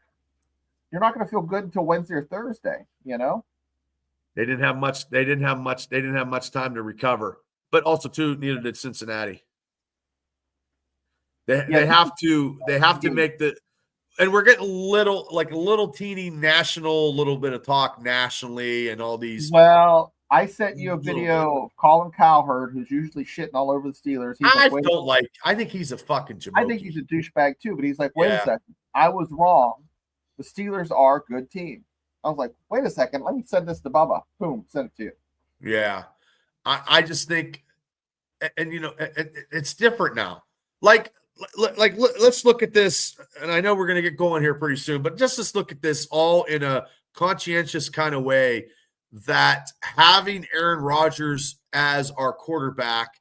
You're not going to feel good until Wednesday or Thursday, They didn't have much time to recover. But also, too, neither did Cincinnati. They have to make the, and we're getting a little teeny national, little bit of talk nationally, and all these. Well, I sent you a video of Colin Cowherd, who's usually shitting all over the Steelers. I think he's a fucking jamoke. I think he's a douchebag too, but he's like, wait a second. I was wrong. The Steelers are a good team. I was like, wait a second. Let me send this to Bubba. Boom, send it to you. Yeah. I just think, and it's different now. Like, let's look at this, and I know we're going to get going here pretty soon, but just let's look at this all in a conscientious kind of way, that having Aaron Rodgers as our quarterback,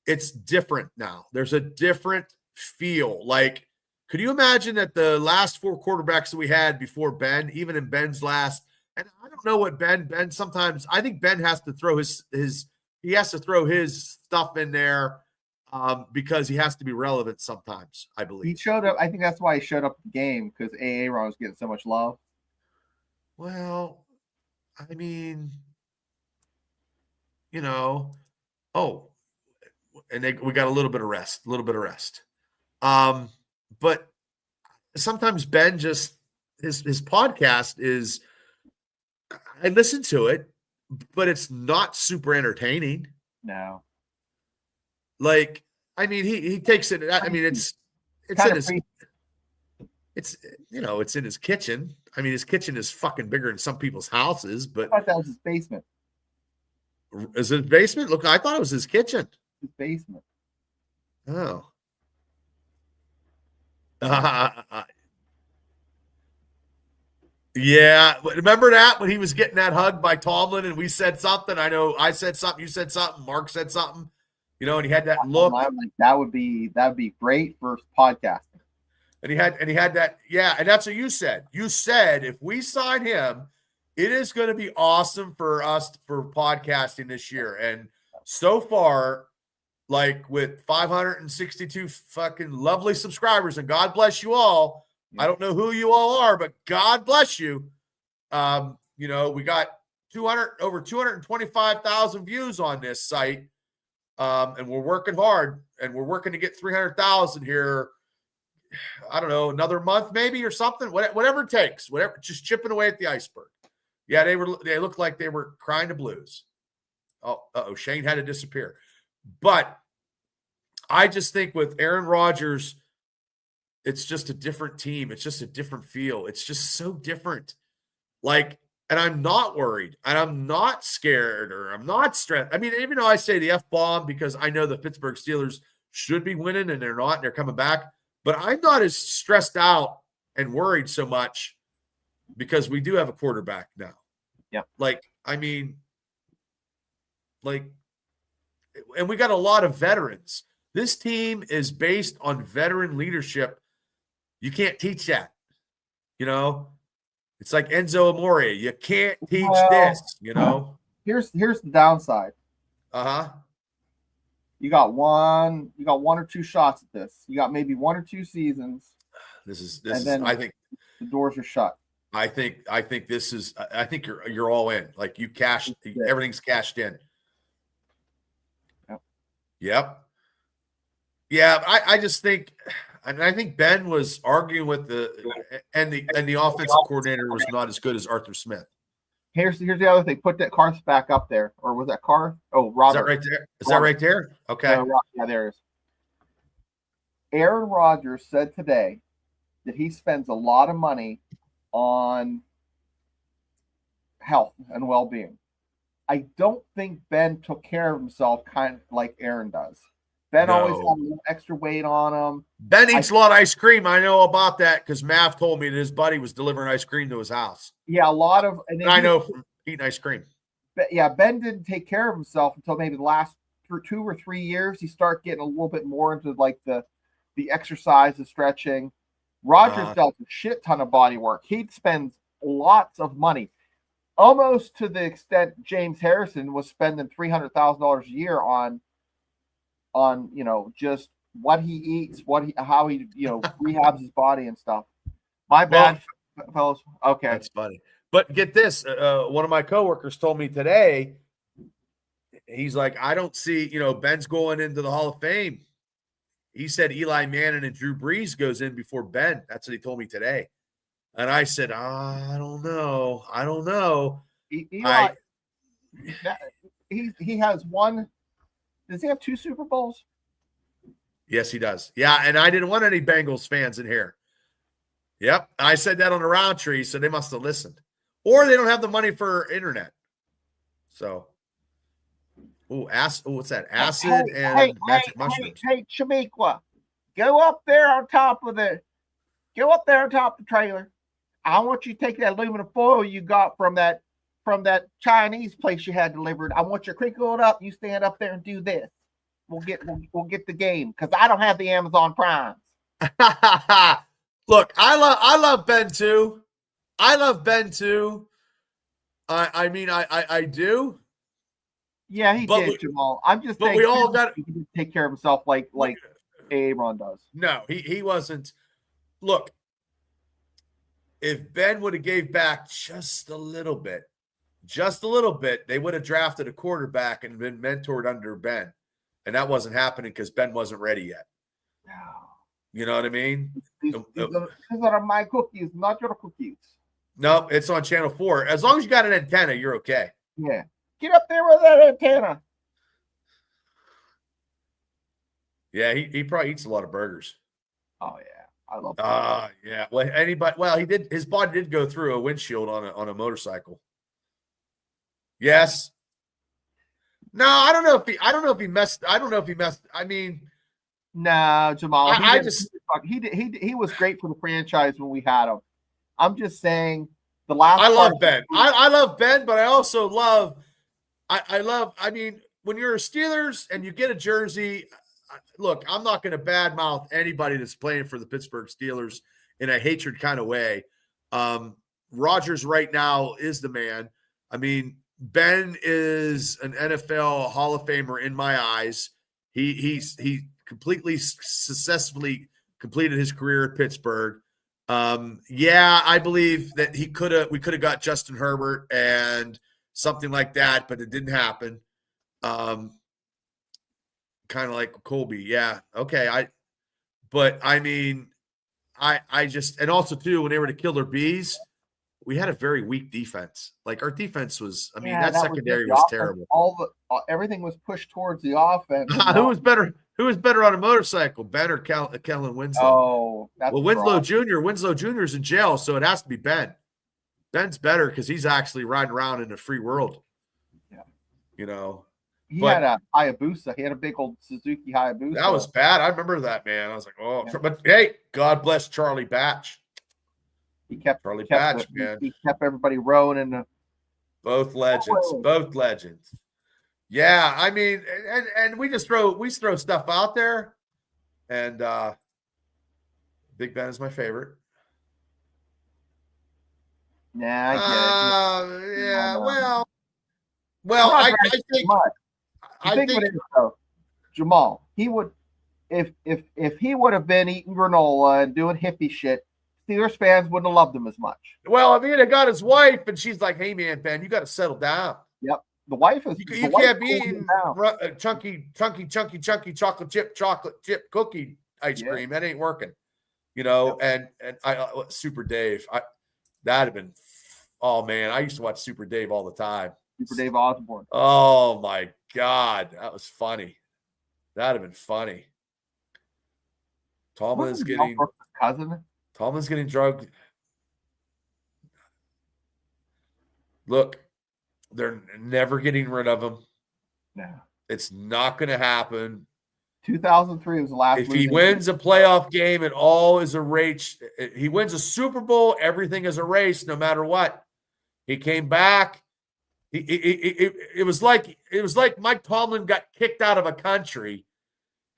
it's different now. There's a different feel. Like, could you imagine that the last 4 quarterbacks that we had before Ben, even in Ben's last, and I don't know what Ben sometimes, I think Ben has to throw he has to throw his stuff in there because he has to be relevant sometimes, I believe. He showed up. I think that's why he showed up at the game, because Aaron was getting so much love. Well, I mean, we got a little bit of rest. But sometimes Ben just, his podcast is, I listen to it, but it's not super entertaining. No. Like, I mean, he takes it. I mean, it's in his, it's in his kitchen. I mean, his kitchen is fucking bigger than some people's houses, but I thought that was his basement. Is it his basement? Look, I thought it was his kitchen. His basement. Oh. Yeah. Remember that when he was getting that hug by Tomlin and we said something? I know I said something, you said something, Mark said something, and he had that look. I'm like, that would be great for podcasting. And he had that, yeah, and that's what you said. You said if we sign him, it is going to be awesome for us for podcasting this year. And so far, like with 562 fucking lovely subscribers, and God bless you all. I don't know who you all are, but God bless you. We got over 225,000 views on this site. And we're working hard, and we're working to get 300,000 here. I don't know, another month maybe or something, whatever it takes, just chipping away at the iceberg. Yeah, they looked like they were crying the blues. Shane had to disappear. But I just think with Aaron Rodgers, it's just a different team. It's just a different feel. It's just so different. Like, and I'm not worried, and I'm not scared, or I'm not stressed. I mean, even though I say the F-bomb because I know the Pittsburgh Steelers should be winning and they're not, and they're coming back, but I'm not as stressed out and worried so much because we do have a quarterback now. Yeah. And we got a lot of veterans. This team is based on veteran leadership. You can't teach that, It's like Enzo Amore. You can't teach this, Here's the downside. Uh-huh. You got one or two shots at this. You got maybe 1 or 2 seasons. I think the doors are shut. I think you're all in. Like you cashed, everything's cashed in. Yep. Yeah, I just think, and I think Ben was arguing with the offensive coordinator was not as good as Arthur Smith. Here's the other thing. Put that Carth back up there, or was that Carth? Oh, Robert. Is that right there? Is that right there? Okay. Yeah, there it is. Aaron Rodgers said today that he spends a lot of money on health and well-being. I don't think Ben took care of himself kind of like Aaron does. Ben always had a little extra weight on him. Ben eats a lot of ice cream. I know about that because Mav told me that his buddy was delivering ice cream to his house. Yeah, a lot of. And I know from eating ice cream. Yeah, Ben didn't take care of himself until maybe the last 2 or 3 years. He started getting a little bit more into like the exercise, the stretching. Rodgers does a shit ton of body work. He spends lots of money, almost to the extent James Harrison was spending $300,000 a year on just what he eats, how he rehabs his body and stuff. My bad, fellas. Okay, that's funny. But get this, one of my coworkers told me today. He's like, I don't see, Ben's going into the Hall of Fame. He said Eli Manning and Drew Brees goes in before Ben. That's what he told me today. And I said, I don't know. he has one. Does he have 2 Super Bowls? Yes, he does. Yeah, and I didn't want any Bengals fans in here. Yep, I said that on the Roundtree, so they must have listened. Or they don't have the money for internet. So, what's that? Acid and magic mushrooms. Hey, Shamiqua, go up there on top of the trailer. I want you to take that aluminum foil you got from that Chinese place you had delivered. I want you to crinkle it up. You stand up there and do this. We'll get the game because I don't have the Amazon Prime. Look, I love Ben too. I love Ben too. I mean, I do. Yeah, he did, Jamal. I'm just saying, we all got to take care of himself like Aaron does. No, he wasn't. Look, if Ben would have gave back just a little bit, they would have drafted a quarterback and been mentored under Ben. And that wasn't happening because Ben wasn't ready yet. You know what I mean? These are my cookies, not your cookies. No, it's on Channel 4. As long as you got an antenna, you're okay. Yeah. Get up there with that antenna. Yeah, he probably eats a lot of burgers. Oh, yeah. I love burgers. Yeah. Well, he did. His body did go through a windshield on a motorcycle. Yes. No, I don't know if he messed. I mean, no, Jamal. He was great for the franchise when we had him. I'm just saying the last. I love Ben. I love Ben, but I also love. I mean, when you're a Steelers and you get a jersey, look, I'm not going to badmouth anybody that's playing for the Pittsburgh Steelers in a hatred kind of way. Rodgers right now is the man. I mean, Ben is an NFL Hall of Famer in my eyes. He completely successfully completed his career at Pittsburgh. Yeah, I believe that we could have got Justin Herbert and something like that, but it didn't happen. Kind of like Colby. Yeah. Okay. I mean, I just, and also too, when they were to kill their bees, we had a very weak defense. Like our defense was, that secondary was terrible. Everything was pushed towards the offense. Who was better? Who was better on a motorcycle, Ben or Kellen Winslow? Oh, that's Winslow Jr. is in jail, so it has to be Ben. Ben's better because he's actually riding around in the free world. Yeah, you know. He had a Hayabusa. He had a big old Suzuki Hayabusa. That was bad. I remember that, man. I was like, oh, yeah. But hey, God bless Charlie Batch. He kept everybody rowing in both legends. Yeah, I mean, and we throw stuff out there, and Big Ben is my favorite. Nah, I get it. Yeah, well, I think Jamal, he would if he would have been eating granola and doing hippie shit, Steelers fans wouldn't have loved him as much. Well, I mean, I got his wife, and she's like, "Hey, man, Ben, you got to settle down." Yep, the wife is. You can't be eating chunky chocolate chip cookie ice cream. That ain't working. You know, and I Super Dave, that'd have been. Oh man, I used to watch Super Dave all the time. Super Dave Osborne. Oh my God, that was funny. That'd have been funny. Tomlin's getting cousin. Tomlin's getting drugged. Look, they're never getting rid of him. No, it's not going to happen. 2003 was the last. If he wins a playoff game, it all is a race. He wins a Super Bowl, everything is a race, no matter what. He came back. It was like Mike Tomlin got kicked out of a country.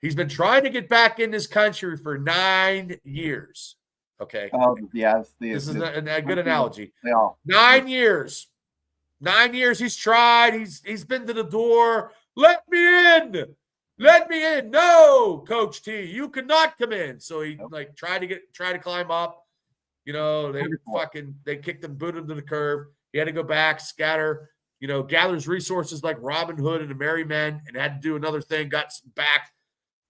He's been trying to get back in this country for 9 years. Okay. Oh, yes. This is a good analogy. Yeah. 9 years. 9 years he's tried. He's been to the door. Let me in. Let me in. No, Coach T, you cannot come in. So he tried to climb up. You know, they kicked him, booted him to the curb. He had to go back, scatter, gathers resources like Robin Hood and the Merry Men, and had to do another thing, got back.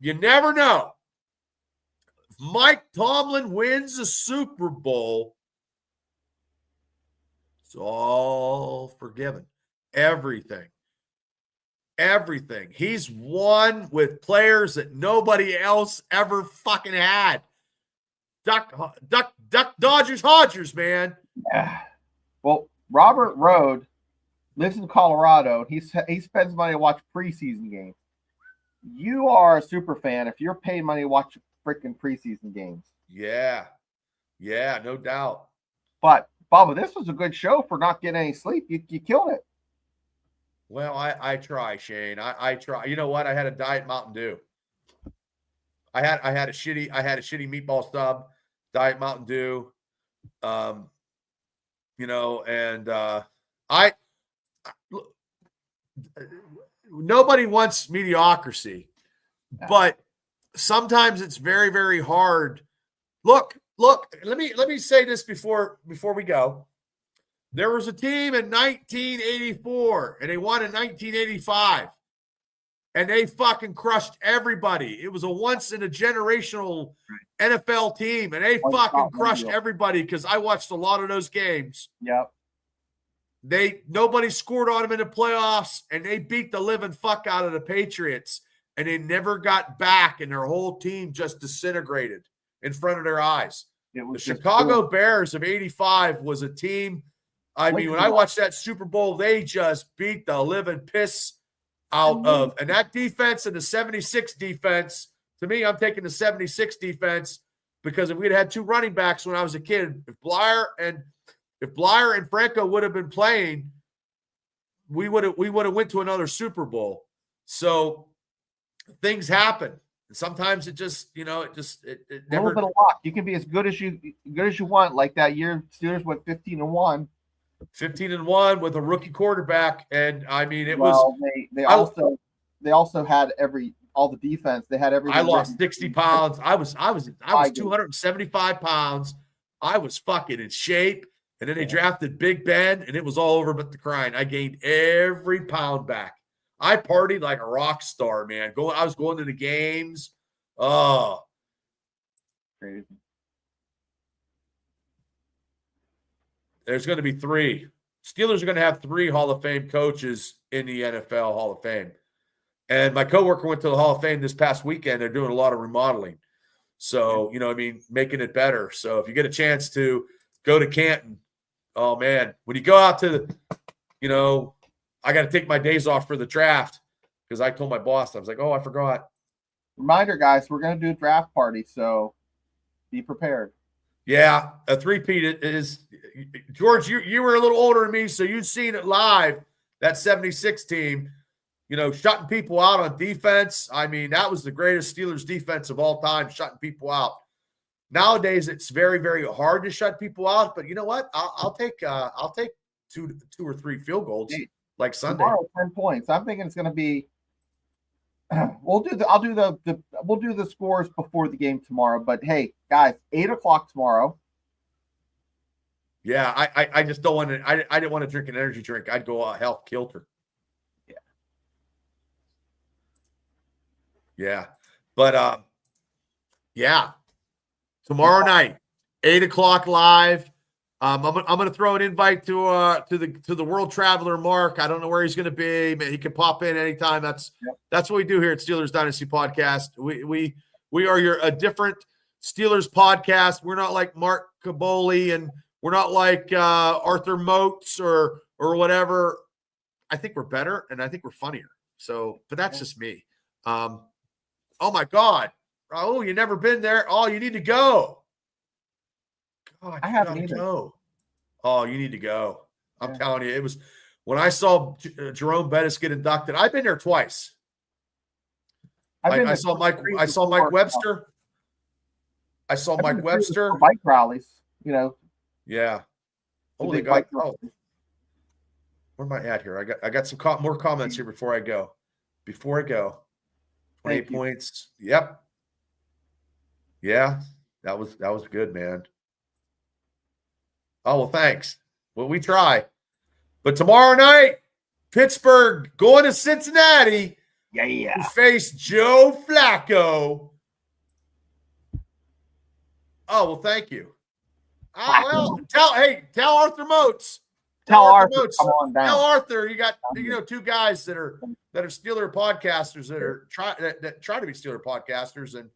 You never know. If Mike Tomlin wins a Super Bowl, it's all forgiven. everything. Everything. He's won with players that nobody else ever fucking had. Duck, Dodgers, Hodgers, man. Yeah. Well, Robert Rode lives in Colorado. He spends money to watch preseason games. You are a super fan if you're paying money to watch freaking preseason games. Yeah. Yeah, no doubt. But, Bubba, this was a good show for not getting any sleep. You killed it. Well, I try, Shane. I try. You know what? I had a Diet Mountain Dew. I had a shitty meatball sub, Diet Mountain Dew. Nobody wants mediocrity, but sometimes it's very, very hard. Look, let me say this before we go. There was a team in 1984, and they won in 1985, and they fucking crushed everybody. It was a once-in-a-generational NFL team, and they fucking crushed everybody because I watched a lot of those games. Yep. Nobody scored on them in the playoffs, and they beat the living fuck out of the Patriots, and they never got back, and their whole team just disintegrated in front of their eyes. The Chicago Bears of 85 was a team. I mean, when I watched that Super Bowl, they just beat the living piss out of. And that defense and the 76 defense, to me, I'm taking the 76 defense because if we'd had two running backs when I was a kid, if Blyer and Franco would have been playing, we would have went to another Super Bowl. So things happen. Sometimes it just, it never. A little bit of luck. You can be as good as you want. Like that year, Steelers went 15-1. 15-1 with a rookie quarterback, and I mean it was. They also had all the defense. They had everything. I lost 60 pounds. I was 275 pounds. I was fucking in shape, and then they drafted Big Ben, and it was all over but the crying. I gained every pound back. I partied like a rock star, man. I was going to the games. Oh, crazy. There's going to be 3. Steelers are going to have 3 Hall of Fame coaches in the NFL Hall of Fame. And my coworker went to the Hall of Fame this past weekend. They're doing a lot of remodeling. So, making it better. So if you get a chance to go to Canton, oh, man, when you go out to I got to take my days off for the draft because I told my boss, I was like, oh, I forgot. Reminder, guys, we're going to do a draft party. So be prepared. Yeah, a three-peat is George. You were a little older than me, so you'd seen it live. That 76 team, shutting people out on defense. I mean, that was the greatest Steelers defense of all time, shutting people out. Nowadays, it's very, very hard to shut people out. But you know what? I'll take 2 or 3 field goals like Sunday. Tomorrow, 10 points. I'm thinking it's going to be. We'll do the scores before the game tomorrow. But hey, guys, 8:00 tomorrow. Yeah, I just don't want to. I didn't want to drink an energy drink. I'd go health kilter. Yeah, but tomorrow night, 8:00 live. I'm gonna throw an invite to the World Traveler Mark. I don't know where he's gonna be. He can pop in anytime. That's what we do here at Steelers Dynasty Podcast. We are a different Steelers podcast. We're not like Mark Caboli, and we're not like Arthur Moats or whatever. I think we're better, and I think we're funnier. So, but that's just me. Oh my God, Raul, you never been there? Oh, you need to go. God, I haven't either. Go. Oh, you need to go. I'm telling you, it was when I saw Jerome Bettis get inducted. I've been there twice. I saw Mike Webster. I saw Mike Webster. Bike rallies, Yeah. Holy God. Oh. Where am I at here? I got some more comments here before I go. 28 points. Yep. Yeah. That was good, man. Oh, well, thanks. Well, we try. But tomorrow night, Pittsburgh going to Cincinnati. Yeah. To face Joe Flacco. Oh, well, thank you. Well, tell Arthur Moats Tell Arthur, come on down. Tell Arthur you got two guys that are Steeler podcasters that try to be Steeler podcasters, and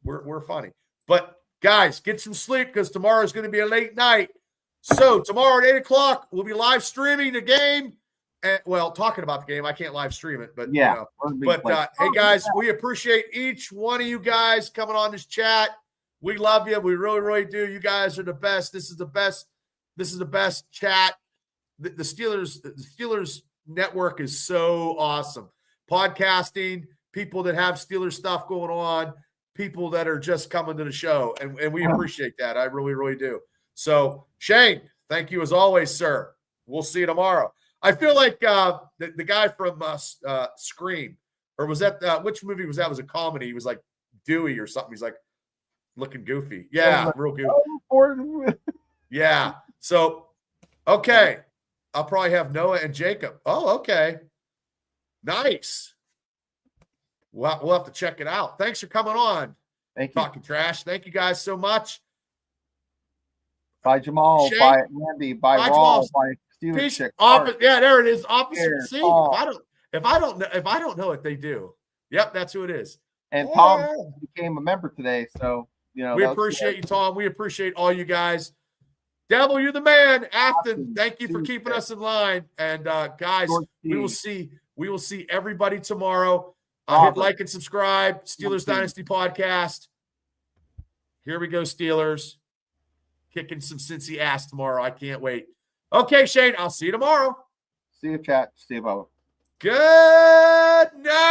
we're funny. But guys, get some sleep because tomorrow is going to be a late night. So tomorrow at 8:00 we'll be live streaming the game. And, talking about the game, I can't live stream it, but yeah. Hey guys, we appreciate each one of you guys coming on this chat. We love you. We really, really do. You guys are the best. This is the best. This is the best chat. The Steelers network is so awesome. Podcasting, people that have Steelers stuff going on, people that are just coming to the show, and we appreciate that. I really, really do. So Shane, thank you as always, sir. We'll see you tomorrow. I feel like the guy from Scream, or was that which movie was that? It was a comedy. He was like Dewey or something. He's like looking goofy. Yeah, real goofy. Yeah. So, okay. I'll probably have Noah and Jacob. Oh, okay. Nice. We'll have to check it out. Thanks for coming on. Thank you. Talking Trash. Thank you guys so much. Bye, Jamal. Shane, bye, Andy. Bye, Raw. Bye, Peace. Chick. Yeah, there it is. Opposite. Here, See, Tom. if I don't know it, they do. Yep, that's who it is. And Tom became a member today, so we appreciate you, Tom. We appreciate all you guys. Devil, you're the man. Afton, thank you for keeping us in line. And guys, we will see everybody tomorrow. Hit like and subscribe. Steelers Dynasty podcast. Here we go, Steelers. Kicking some Cincy ass tomorrow. I can't wait. Okay, Shane, I'll see you tomorrow. See you, chat. See you, Bubba. Good night.